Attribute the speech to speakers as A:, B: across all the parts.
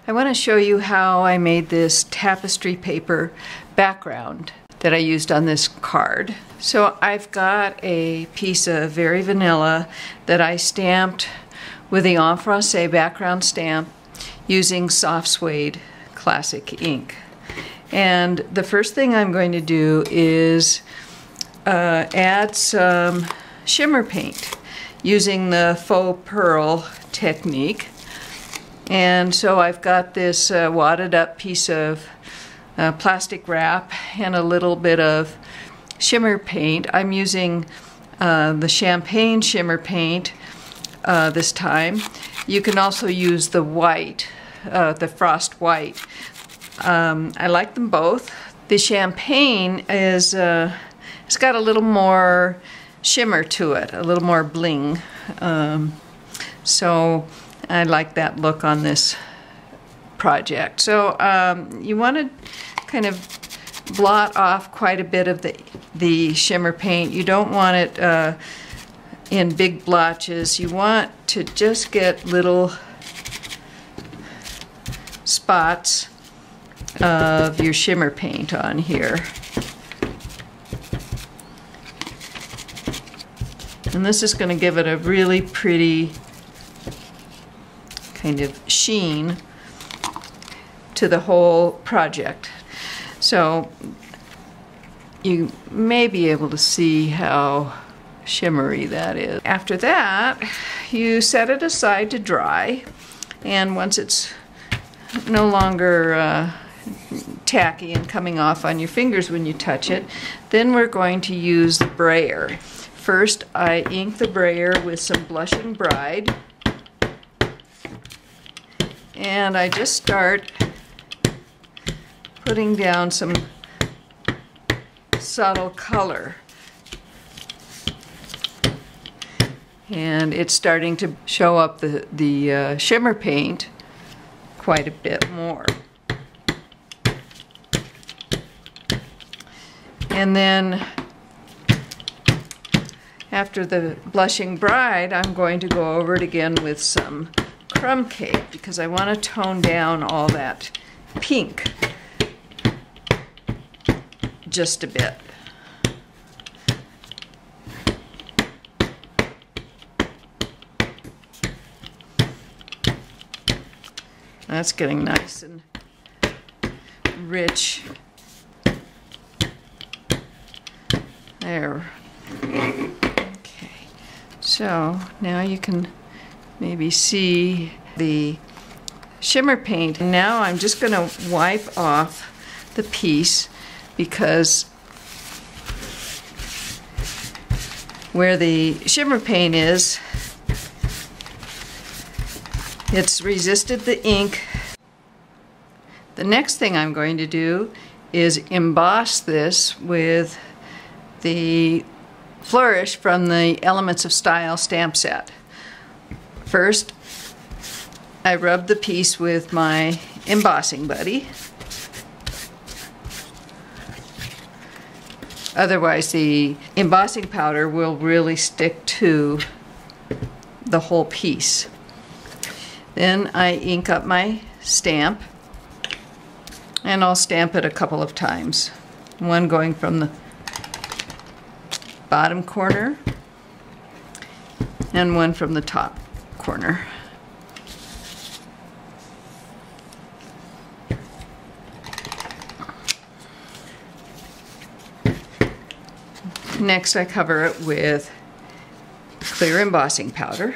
A: I want to show you how I made this tapestry paper background that I used on this card. So I've got a piece of Very Vanilla that I stamped with the en français background stamp using soft suede classic ink. And the first thing I'm going to do is add some shimmer paint using the faux pearl technique. And so I've got this wadded up piece of plastic wrap and a little bit of shimmer paint. I'm using the champagne shimmer paint this time. You can also use the white, the frost white. I like them both. The champagne is it's got a little more shimmer to it, a little more bling. So I like that look on this project. So you want to kind of blot off quite a bit of the shimmer paint. You don't want it in big blotches. You want to just get little spots of your shimmer paint on here. And this is going to give it a really pretty kind of sheen to the whole project. So you may be able to see how shimmery that is. After that, you set it aside to dry, and once it's no longer tacky and coming off on your fingers when you touch it, then we're going to use the brayer. First, I ink the brayer with some Blushing Bride, and I just start putting down some subtle color. And it's starting to show up the shimmer paint quite a bit more. And then after the Blushing Bride, I'm going to go over it again with some Crumb Cake because I want to tone down all that pink just a bit. That's getting nice and rich. There. Okay. So now you can maybe see the shimmer paint. Now I'm just going to wipe off the piece because where the shimmer paint is, it's resisted the ink. The next thing I'm going to do is emboss this with the flourish from the Elements of Style stamp set. First, I rub the piece with my embossing buddy. Otherwise, the embossing powder will really stick to the whole piece. Then I ink up my stamp, and I'll stamp it a couple of times. One going from the bottom corner and one from the top corner. Next, I cover it with clear embossing powder.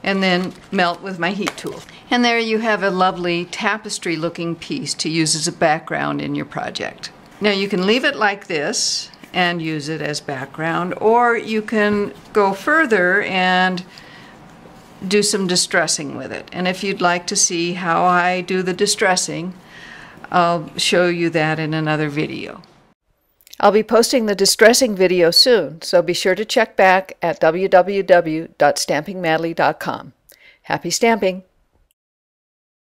A: And then melt with my heat tool. And there you have a lovely tapestry looking piece to use as a background in your project. Now you can leave it like this and use it as background, or you can go further and do some distressing with it. And if you'd like to see how I do the distressing, I'll show you that in another video. I'll be posting the distressing video soon, so be sure to check back at www.stampingmadly.com. Happy stamping!